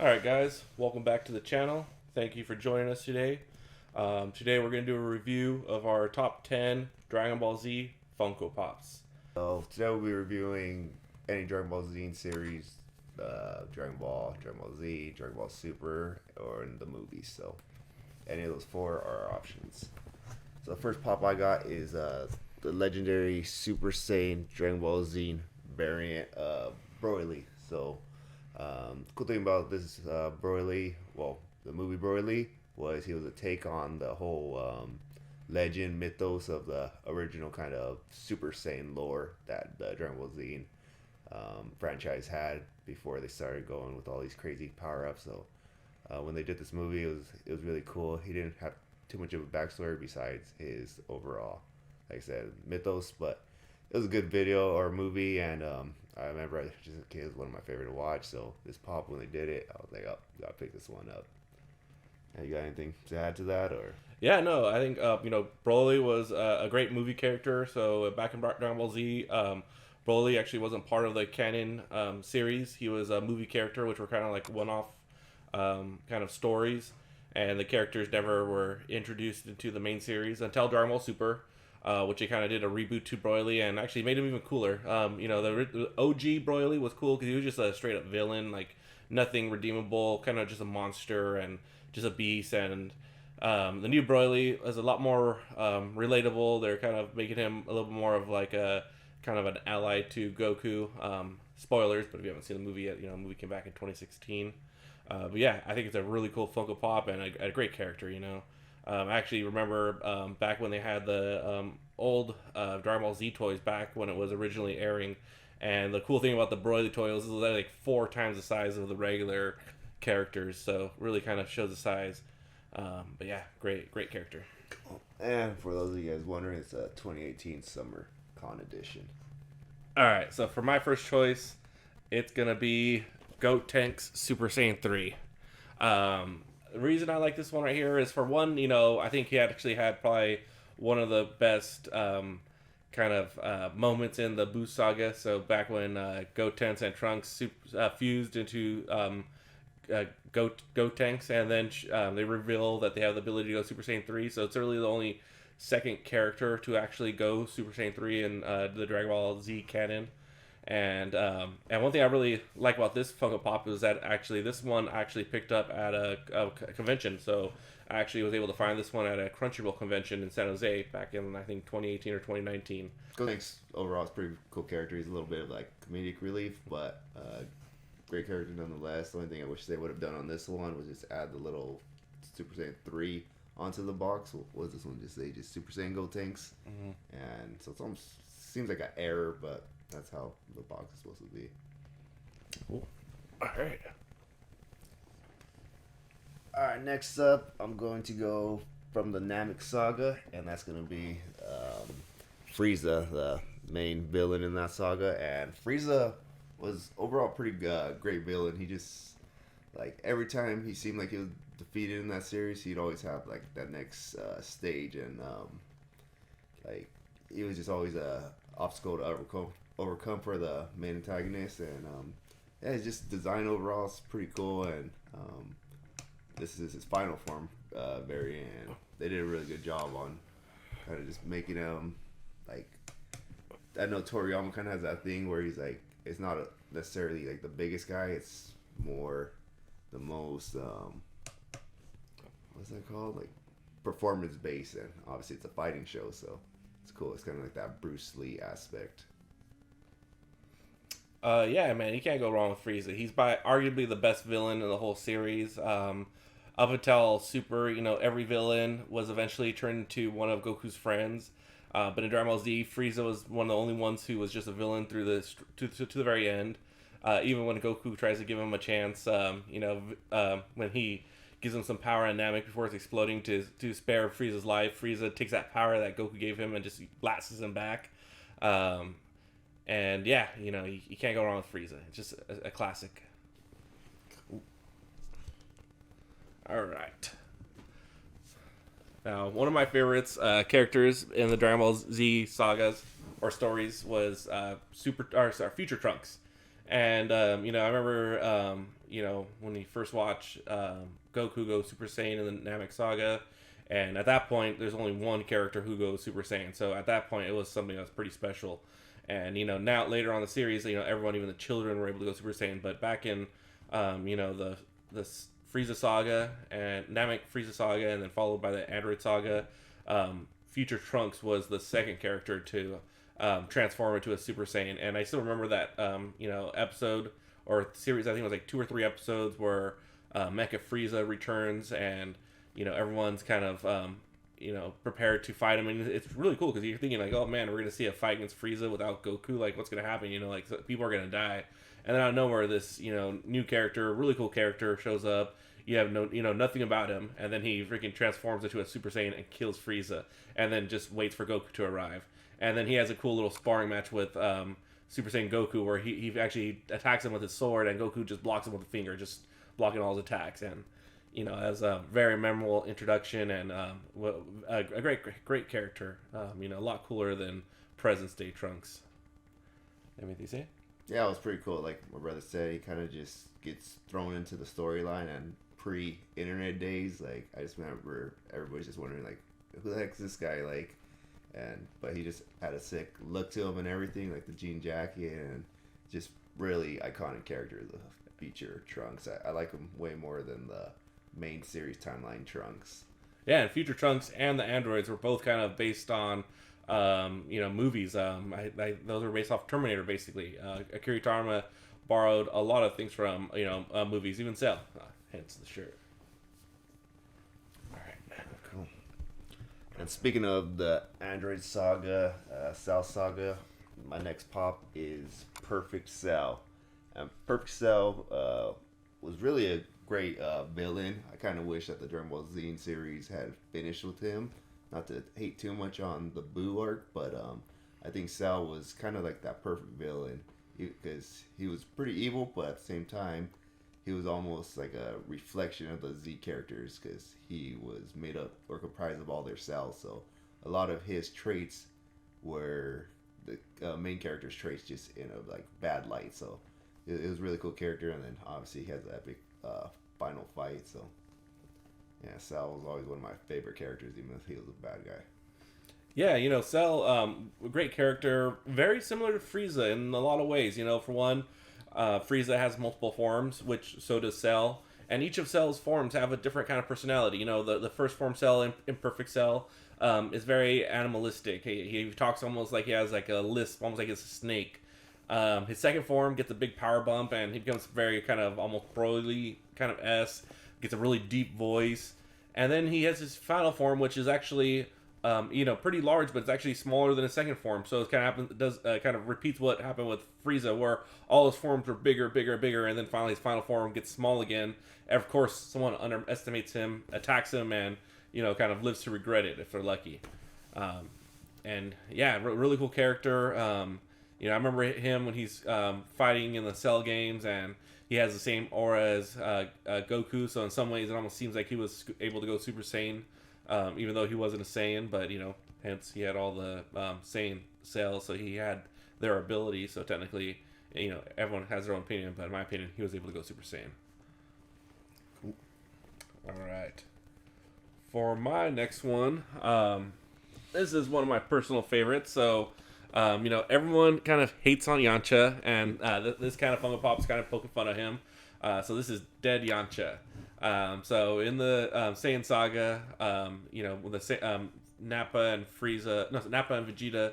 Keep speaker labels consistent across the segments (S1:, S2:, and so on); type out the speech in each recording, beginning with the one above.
S1: Alright guys, welcome back to the channel. Thank you for joining us today. Today we're going to do a review of our top 10 Dragon Ball Z Funko Pops.
S2: So today we'll be reviewing any Dragon Ball Z series, Dragon Ball, Dragon Ball Z, Dragon Ball Super, or in the movies. So any of those four are our options. So the first pop I got is the legendary Super Saiyan Dragon Ball Z variant Broly. So cool thing about this Broly, well, the movie Broly, was he was a take on the whole legend mythos of the original kind of Super Saiyan lore that the Dragon Ball Z franchise had before they started going with all these crazy power ups. So when they did this movie, it was really cool. He didn't have too much of a backstory besides his overall, like I said, mythos, but it was a good video or movie, and I remember just a kid, it was one of my favorite to watch. So this pop, when they did it, I was like, oh, gotta pick this one up. You got anything to add to that, or?
S1: Yeah, no, I think Broly was a great movie character. So back in Dragon Ball Z, Broly actually wasn't part of the canon series. He was a movie character, which were kind of like one-off kind of stories, and the characters never were introduced into the main series until Dragon Ball Super, which they kind of did a reboot to Broly and actually made him even cooler. The OG Broly was cool because he was just a straight-up villain, like nothing redeemable, kind of just a monster and just a beast. And the new Broly is a lot more relatable. They're kind of making him a little bit more of like a kind of an ally to Goku. Spoilers, but if you haven't seen the movie yet, the movie came back in 2016. But yeah, I think it's a really cool Funko Pop and a great character. I actually remember back when they had the old Dragon Ball Z toys back when it was originally airing. And the cool thing about the Broly toys is they're like 4 times the size of the regular characters, so really kind of shows the size. But yeah, great character.
S2: And for those of you guys wondering, it's a 2018 Summer Con edition.
S1: All right, so for my first choice, it's gonna be Gotenks Super Saiyan 3. The reason I like this one right here is, for one, I think he actually had probably one of the best moments in the Buu saga. So back when Gotenks and Trunks fused into Gotenks, and then they reveal that they have the ability to go Super Saiyan 3. So it's really the only second character to actually go Super Saiyan 3 in the Dragon Ball Z canon. And one thing I really like about this Funko Pop is that actually this one actually picked up at a convention. So I actually was able to find this one at a Crunchyroll convention in San Jose back in, I think, 2018 or 2019.
S2: Gotenks overall is a pretty cool character. He's a little bit of like comedic relief, but great character nonetheless. The only thing I wish they would have done on this one was just add the little Super Saiyan 3 onto the box. What does this one just say? Just Super Saiyan Gotenks. Mm-hmm. And so it almost seems like an error, but that's how the box is supposed to be.
S1: Cool. Alright.
S2: Alright, next up, I'm going to go from the Namek saga, and that's going to be Frieza, the main villain in that saga. And Frieza was overall pretty great villain. He just, like, every time he seemed like he was defeated in that series, he'd always have like that next stage, and like he was just always a obstacle to overcome for the main antagonist. And yeah, his just design overall is pretty cool. And this is his final form variant. They did a really good job on kind of just making him like, I know Toriyama kind of has that thing where he's like, it's not necessarily like the biggest guy, it's more the most what's that called, like performance based. And obviously it's a fighting show, so it's cool. It's kind of like that Bruce Lee aspect.
S1: Yeah, man, you can't go wrong with Frieza. He's by arguably the best villain in the whole series. Up until Super, every villain was eventually turned into one of Goku's friends. But in Dragon Ball Z, Frieza was one of the only ones who was just a villain through to the very end. Even when Goku tries to give him a chance, when he gives him some power on Namek before it's exploding to spare Frieza's life, Frieza takes that power that Goku gave him and just blasts him back. And yeah, you can't go wrong with Frieza. It's just a classic. All right. Now, one of my favorites characters in the Dragon Ball Z sagas or stories was Future Trunks. And I remember when you first watch Goku go Super Saiyan in the Namek Saga, and at that point there's only one character who goes Super Saiyan. So at that point it was something that was pretty special. And now later on in the series, everyone, even the children, were able to go Super Saiyan. But back in the Frieza saga and Namek Frieza saga, and then followed by the Android saga, Future Trunks was the second character to transform into a Super Saiyan. And I still remember that episode or series. I think it was like 2 or 3 episodes where Mecha Frieza returns, and everyone's kind of prepared to fight him. And it's really cool because you're thinking like, oh man, we're gonna see a fight against Frieza without Goku. Like, what's gonna happen? Like, people are gonna die. And then out of nowhere, this new character, really cool character, shows up. You have nothing about him, and then he freaking transforms into a Super Saiyan and kills Frieza, and then just waits for Goku to arrive. And then he has a cool little sparring match with Super Saiyan Goku, where he actually attacks him with his sword, and Goku just blocks him with a finger, just blocking all his attacks. And as a very memorable introduction, and a great character. A lot cooler than present day Trunks. Anything you say?
S2: Yeah, it was pretty cool. Like my brother said, he kind of just gets thrown into the storyline, and pre-internet days, like I just remember everybody's just wondering like, who the heck's this guy? Like, but he just had a sick look to him and everything, like the jean jacket, and just really iconic character, the feature Trunks. I like him way more than the main series timeline Trunks.
S1: Yeah, and Future Trunks and the androids were both kind of based on movies. Those were based off Terminator, basically. Akira Toriyama borrowed a lot of things from movies, even Cell, hence the shirt. All right,
S2: cool. And speaking of the Android saga, Cell saga, my next pop is Perfect Cell. And Perfect Cell was really a great villain. I kind of wish that the DragonBallZ series had finished with him. Not to hate too much on the Boo arc, but I think Cell was kind of like that perfect villain because he was pretty evil, but at the same time, he was almost like a reflection of the Z characters because he was made up or comprised of all their cells. So a lot of his traits were the main character's traits, just in a like bad light. So it was a really cool character, and then obviously he has the epic final fight. So yeah, Cell was always one of my favorite characters, even if he was a bad guy.
S1: Yeah, Cell, a great character, very similar to Frieza in a lot of ways. For one, Frieza has multiple forms, which so does Cell, and each of Cell's forms have a different kind of personality. The first form Cell, Imperfect Cell, is very animalistic. He talks almost like he has like a lisp, almost like it's a snake. His second form gets a big power bump, and he becomes very kind of almost Broly kind of gets a really deep voice. And then he has his final form, which is actually pretty large, but it's actually smaller than his second form. So it kind of repeats what happened with Frieza, where all his forms were bigger, and then finally his final form gets small again. And of course, someone underestimates him, attacks him, and kind of lives to regret it if they're lucky. And yeah, really cool character. I remember him when he's fighting in the Cell games, and he has the same aura as Goku. So in some ways, it almost seems like he was able to go Super Saiyan. Even though he wasn't a Saiyan, but hence he had all the Saiyan cells, so he had their ability. So technically, everyone has their own opinion, but in my opinion, he was able to go Super Saiyan.
S2: Cool.
S1: All right. For my next one, this is one of my personal favorites. So, everyone kind of hates on Yancha, and this kind of Funko Pop's kind of poking fun at him. So this is Dead Yancha. So in the Saiyan saga, when the Nappa and Vegeta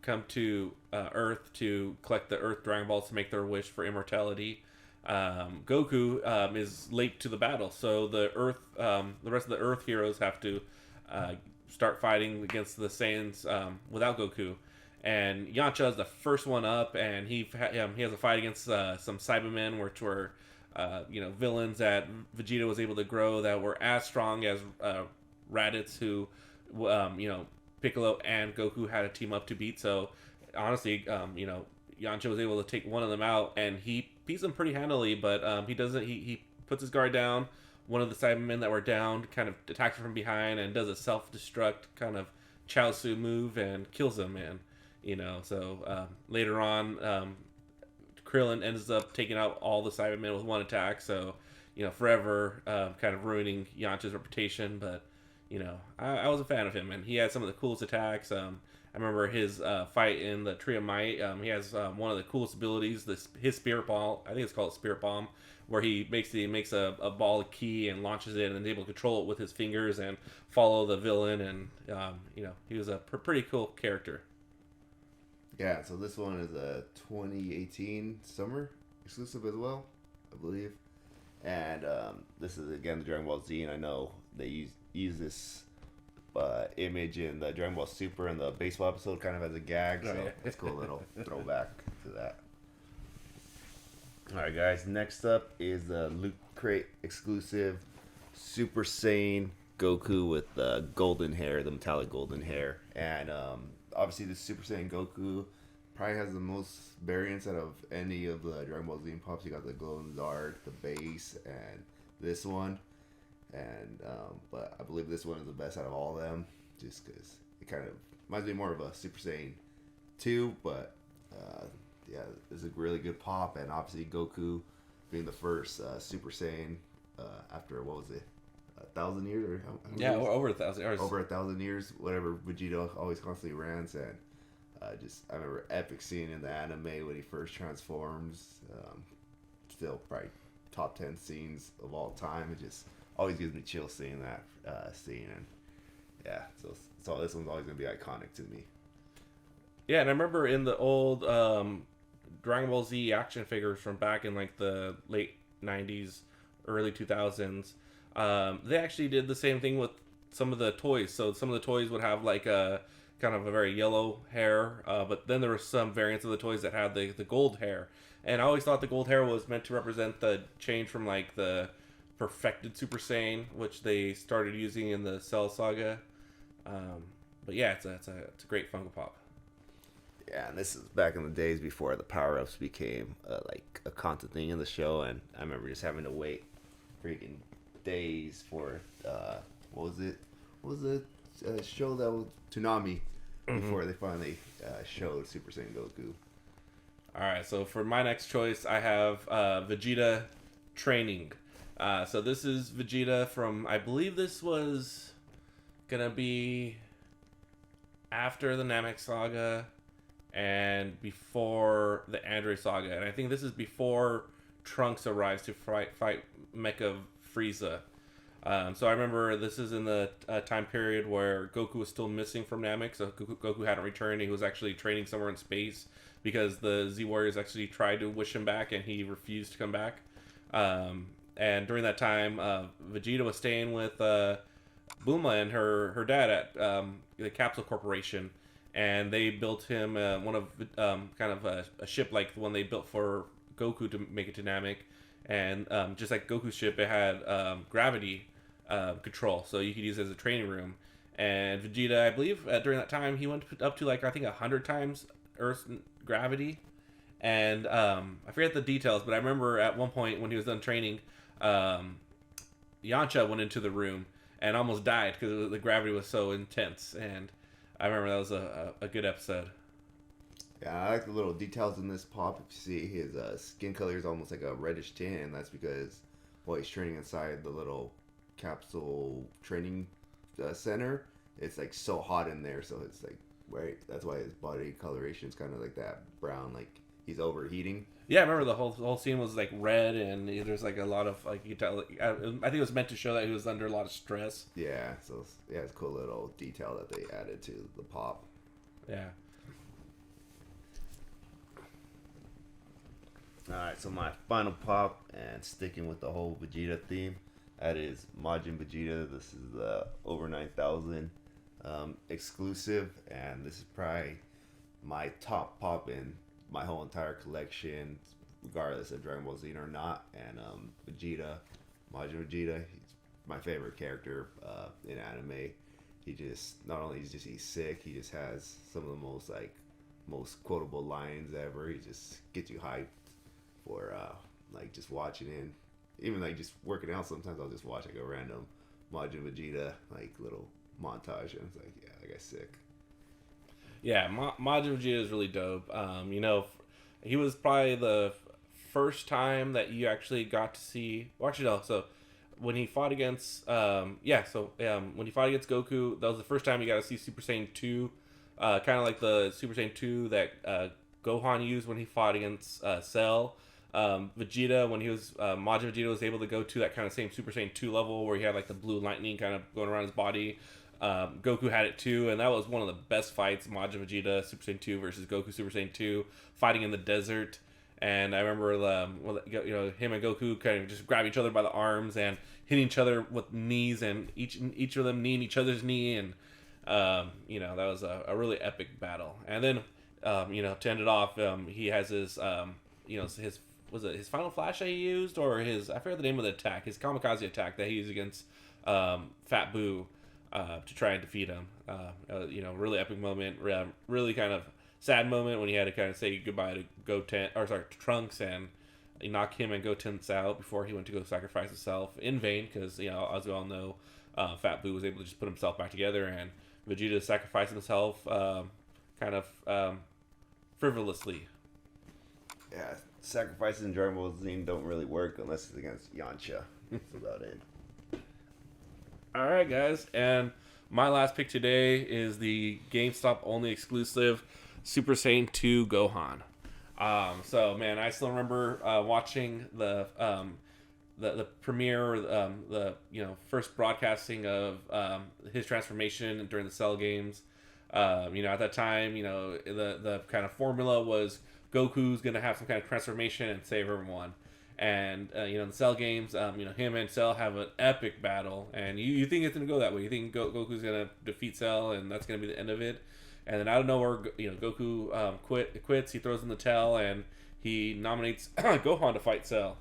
S1: come to Earth to collect the Earth Dragon Balls to make their wish for immortality, Goku is late to the battle. So the rest of the Earth heroes have to start fighting against the Saiyans without Goku. And Yancha is the first one up, and he has a fight against some Cybermen, which were villains that Vegeta was able to grow that were as strong as Raditz, who Piccolo and Goku had to team up to beat. So honestly, Yancha was able to take one of them out, and he beats them pretty handily. But he puts his guard down. One of the Cybermen that were down kind of attacks him from behind and does a self-destruct kind of Chaozu move and kills him. And so later on, Krillin ends up taking out all the Cybermen with one attack. So, forever kind of ruining Yancha's reputation. But, I was a fan of him, and he had some of the coolest attacks. I remember his fight in the Tree of Might. He has one of the coolest abilities, his Spirit Ball. I think it's called Spirit Bomb, where he makes a ball of ki and launches it, and is able to control it with his fingers and follow the villain. And he was a pretty cool character.
S2: Yeah, so this one is a 2018 summer exclusive as well, I believe. And this is again the Dragon Ball Z, and I know they use this image in the Dragon Ball Super and the baseball episode kind of as a gag, so it's a cool little throwback to that. Alright guys, next up is the Loot Crate exclusive Super Saiyan Goku with the golden hair, the metallic golden hair. And obviously the Super Saiyan Goku probably has the most variants out of any of the Dragon Ball Z pops. You got the glow in the dark, the base, and this one. And but I believe this one is the best out of all of them, just because it kind of reminds me more of a Super Saiyan 2, but yeah, it's a really good pop. And obviously Goku being the first Super Saiyan after, what was it, 1,000 years, or how
S1: yeah, over 1,000 years.
S2: Over 1,000 years, whatever Vegeta always constantly rants. And I remember epic scene in the anime when he first transforms. Still probably top 10 scenes of all time. It just always gives me chills seeing that scene. And yeah, so this one's always gonna be iconic to me.
S1: Yeah, and I remember in the old Dragon Ball Z action figures from back in like the late 90s, early 2000s, they actually did the same thing with some of the toys. So some of the toys would have like a kind of a very yellow hair, but then there were some variants of the toys that had the gold hair. And I always thought the gold hair was meant to represent the change from like the perfected Super Saiyan, which they started using in the Cell Saga. But yeah, it's a great Funko Pop.
S2: Yeah, and this is back in the days before the power-ups became like a constant thing in the show. And I remember just having to wait freaking days for what was it? What was the show that was Toonami before they finally showed Super Saiyan Goku?
S1: All right, so for my next choice, I have Vegeta Training. So this is Vegeta from, I believe this was gonna be after the Namek Saga and before the Android Saga, and I think this is before Trunks arrives to fight Mecha Frieza. So I remember this is in the time period where Goku was still missing from Namek, so Goku hadn't returned. He was actually training somewhere in space because the Z Warriors actually tried to wish him back, and he refused to come back. And during that time, Vegeta was staying with Bulma and her dad at the Capsule Corporation, and they built him one of kind of a ship like the one they built for Goku to make it to Namek. And just like Goku's ship, it had gravity control, so you could use it as a training room. And Vegeta, I believe, during that time, he went up to like I think 100 times Earth's gravity. And I forget the details, but I remember at one point when he was done training, Yancha went into the room and almost died because the gravity was so intense. And I remember that was a good episode.
S2: Yeah, I like the little details in this pop. If you see his skin color is almost like a reddish tint, and that's because while he's training inside the little capsule training center, it's like so hot in there, so it's like right. That's why his body coloration is kind of like that brown, like he's overheating.
S1: Yeah, I remember the whole scene was like red, and there's like a lot of like you tell. I think it was meant to show that he was under a lot of stress.
S2: Yeah, so yeah, it's a cool little detail that they added to the pop.
S1: Yeah.
S2: Alright, so my final pop, and sticking with the whole Vegeta theme, that is Majin Vegeta. This is the over 9,000 exclusive, and this is probably my top pop in my whole entire collection, regardless of Dragon Ball Z or not. And Vegeta, Majin Vegeta, he's my favorite character in anime. He just, not only he's sick, he just has some of the most quotable lines ever. He just gets you hyped for like just watching it. Even like just working out, sometimes I'll just watch like a random Majin Vegeta like little montage, and it's like, yeah, that guy's sick.
S1: Yeah, Majin Vegeta is really dope. he was probably the first time that you actually got to see. Well, actually, no. So when he fought against, when he fought against Goku, that was the first time you got to see Super Saiyan 2, kind of like the Super Saiyan 2 that Gohan used when he fought against Cell. Vegeta, when he was Majin Vegeta was able to go to that kind of same Super Saiyan 2 level where he had like the blue lightning kind of going around his body. Goku had it too, and that was one of the best fights. Majin Vegeta Super Saiyan 2 versus Goku Super Saiyan 2 fighting in the desert. And I remember, him and Goku kind of just grab each other by the arms and hitting each other with knees, and each of them kneeing each other's knee, and that was a really epic battle. And then, to end it off, he has his, his was it his final flash that he used, or his, I forget the name of the attack, his kamikaze attack that he used against Fat Boo to try and defeat him. Really epic moment, really kind of sad moment when he had to kind of say goodbye to Trunks, and he knocked him and Gotenks out before he went to go sacrifice himself in vain, because as we all know, Fat Boo was able to just put himself back together, and Vegeta sacrificed himself frivolously.
S2: Yeah, sacrifices in Dragon Ball Z don't really work unless it's against Yancha. That's about it.
S1: All right, guys, and my last pick today is the GameStop only exclusive Super Saiyan 2 Gohan. So man, I still remember watching the premiere, first broadcasting of his transformation during the Cell games. At that time, the kind of formula was Goku's gonna have some kind of transformation and save everyone. And in the Cell games, him and Cell have an epic battle, and you think it's gonna go that way. You think Goku's gonna defeat Cell, and that's gonna be the end of it. And then out of nowhere, Goku quits. He throws in the towel, and he nominates Gohan to fight Cell.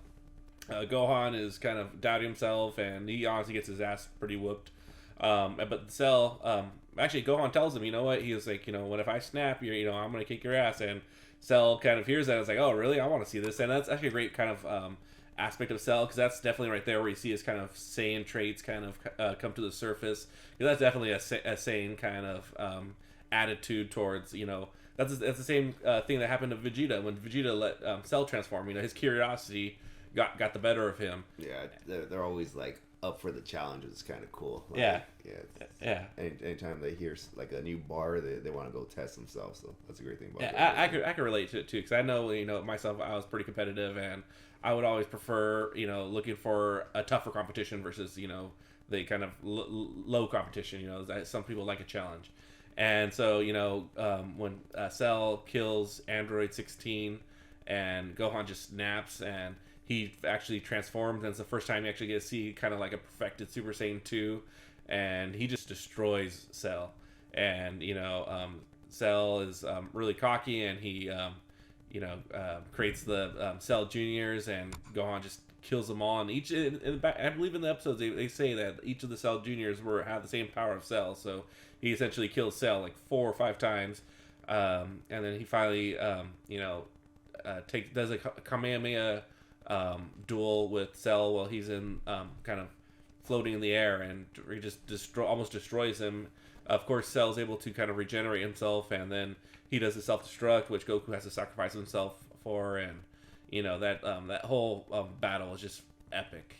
S1: Gohan is kind of doubting himself, and he honestly gets his ass pretty whooped. But Cell, actually, Gohan tells him, you know what? He was like, what if I snap? I'm gonna kick your ass. And Cell kind of hears that. It's like, oh, really? I want to see this. And that's actually a great kind of aspect of Cell, because that's definitely right there where you see his kind of Saiyan traits kind of come to the surface. Because that's definitely a Saiyan kind of attitude towards, that's the same thing that happened to Vegeta when Vegeta let Cell transform. His curiosity got the better of him.
S2: Yeah, they're always like up for the challenge. It's kind of cool. Like,
S1: yeah.
S2: Anytime they hear like a new bar, they want to go test themselves. So that's a great thing about it.
S1: Yeah, I could relate to it too, because I know myself. I was pretty competitive, and I would always prefer looking for a tougher competition versus the kind of low competition. Some people like a challenge. And so, when Cell kills Android 16 and Gohan just snaps and he actually transforms, and it's the first time you actually get to see kind of like a perfected Super Saiyan 2, and he just destroys Cell. And, Cell is really cocky, and he, creates the Cell Juniors, and Gohan just kills them all. And I believe in the episodes, they say that each of the Cell Juniors have the same power of Cell, so he essentially kills Cell like 4 or 5 times, and then he finally, does a Kamehameha duel with Cell while he's in kind of floating in the air, and he just almost destroys him. Of course, Cell's able to kind of regenerate himself, and then he does a self-destruct, which Goku has to sacrifice himself for, and that whole battle is just epic,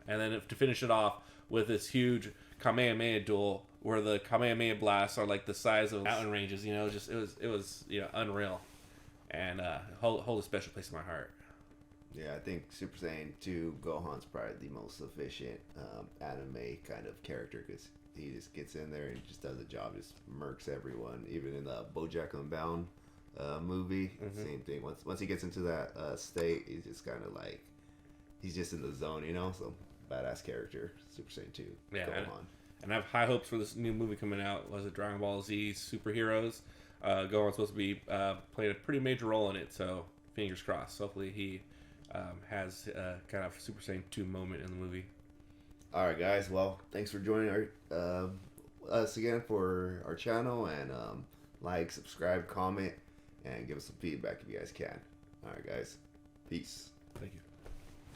S1: And then to finish it off with this huge Kamehameha duel, where the Kamehameha blasts are like the size of mountain ranges, it was unreal, and hold a special place in my heart.
S2: Yeah, I think Super Saiyan 2 Gohan's probably the most efficient anime kind of character, because he just gets in there and just does the job, just murks everyone. Even in the BoJack Unbound movie, same thing. Once he gets into that state, he's just kind of like, he's just in the zone, So badass character, Super Saiyan 2 Gohan.
S1: And I have high hopes for this new movie coming out. Was it DragonBallZ Superheroes? Gohan's supposed to be playing a pretty major role in it, so fingers crossed. Hopefully he has kind of Super Saiyan 2 moment in the movie.
S2: All right, guys. Well, thanks for joining us again for our channel, and like, subscribe, comment, and give us some feedback if you guys can. All right, guys. Peace.
S1: Thank you.